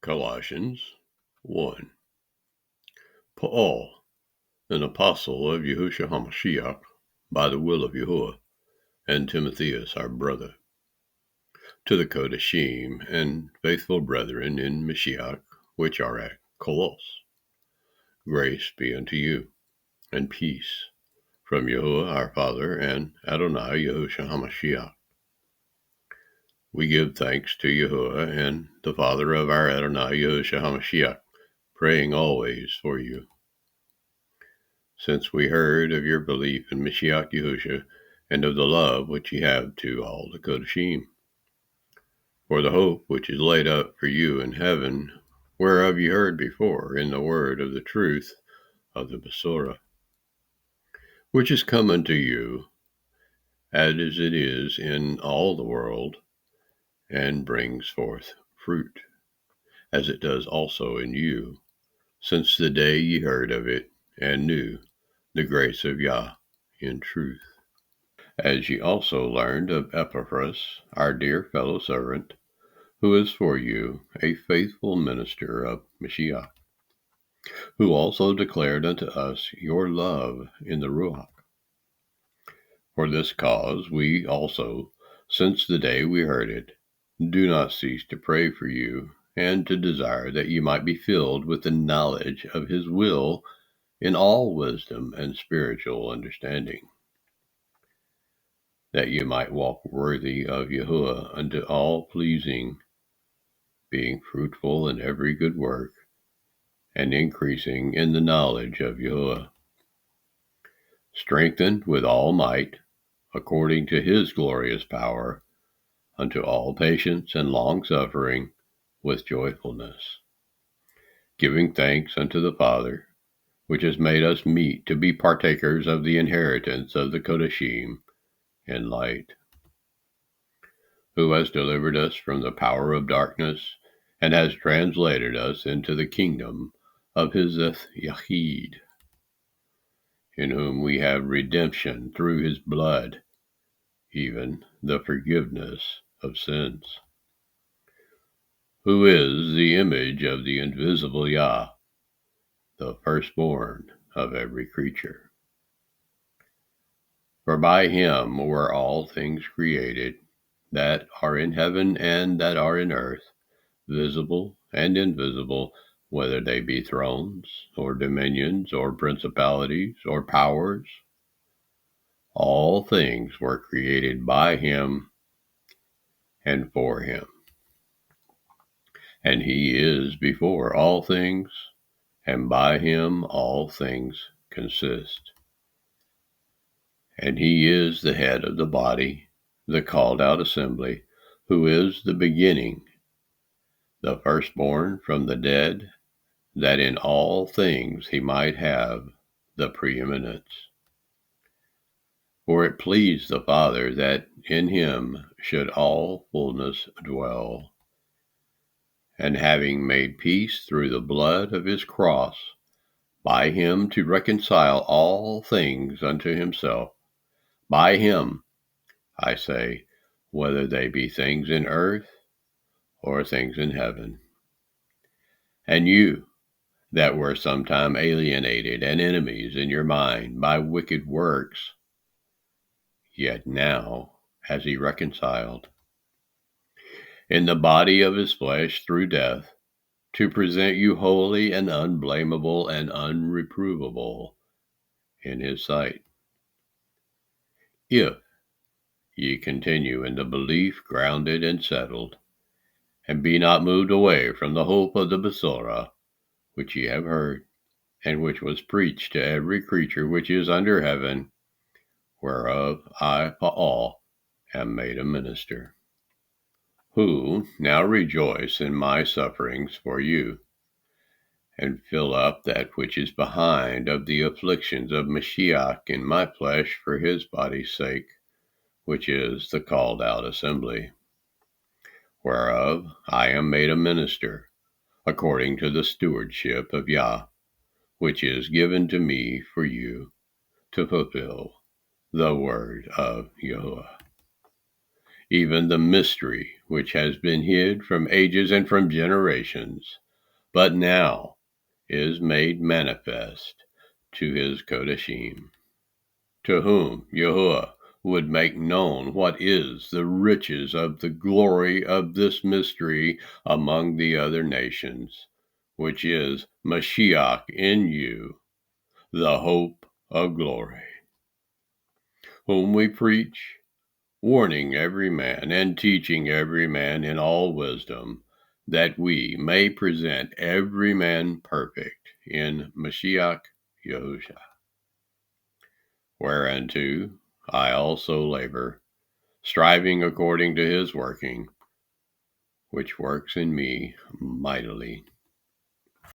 Colossians 1. Paul, an apostle of YAHUSHA HaMashiach, by the will of Yahuwah, and Timotheus our brother, to the Kodashim and faithful brethren in Mashiach, which are at Colos. Grace be unto you, and peace, from Yahuwah our Father and Adonai YAHUSHA HaMashiach. We give thanks to Yahuwah and the Father of our Adonai YAHUSHA HaMashiach, praying always for you, since we heard of your belief in Mashiach Yahusha, and of the love which ye have to all the Kodashim. For the hope which is laid up for you in heaven, whereof ye heard before in the word of the truth of the Besorah, which is come unto you, as it is in all the world, and brings forth fruit, as it does also in you, since the day ye heard of it, and knew the grace of Yah in truth. As ye also learned of Epaphras, our dear fellow servant, who is for you a faithful minister of Mashiach, who also declared unto us your love in the Ruach. For this cause we also, since the day we heard it, do not cease to pray for you, and to desire that ye might be filled with the knowledge of his will in all wisdom and spiritual understanding, that ye might walk worthy of Yahuwah unto all pleasing, being fruitful in every good work, and increasing in the knowledge of Yahuwah, strengthened with all might, according to his glorious power, unto all patience and long-suffering with joyfulness, giving thanks unto the Father, which has made us meet to be partakers of the inheritance of the Kodashim in light, who has delivered us from the power of darkness, and has translated us into the kingdom of his Yahid, in whom we have redemption through his blood, even the forgiveness of sins, who is the image of the invisible Yah, the firstborn of every creature. For by him were all things created, that are in heaven and that are in earth, visible and invisible, whether they be thrones, or dominions, or principalities, or powers. All things were created by him and for him. And he is before all things, and by him all things consist. And he is the head of the body, the called out assembly, who is the beginning, the firstborn from the dead, that in all things he might have the preeminence. For it pleased the Father that in him should all fullness dwell, and having made peace through the blood of his cross, by him to reconcile all things unto himself. By him, I say, whether they be things in earth or things in heaven. And you, that were sometime alienated and enemies in your mind by wicked works, yet now has he reconciled in the body of his flesh through death, to present you holy and unblameable and unreprovable in his sight, if ye continue in the belief grounded and settled, and be not moved away from the hope of the Besorah, which ye have heard, and which was preached to every creature which is under heaven, whereof I, Paul, am made a minister, who now rejoice in my sufferings for you, and fill up that which is behind of the afflictions of Mashiach in my flesh for his body's sake, which is the called out assembly, whereof I am made a minister, according to the stewardship of Yah, which is given to me for you, to fulfill the word of Yahuwah, even the mystery which has been hid from ages and from generations, but now is made manifest to his Kodashim, to whom YAHUAH would make known what is the riches of the glory of this mystery among the other nations, which is Mashiach in you, the hope of glory, whom we preach, warning every man and teaching every man in all wisdom, that we may present every man perfect in Mashiach YAHUSHA. Whereunto I also labor, striving according to his working, which works in me mightily.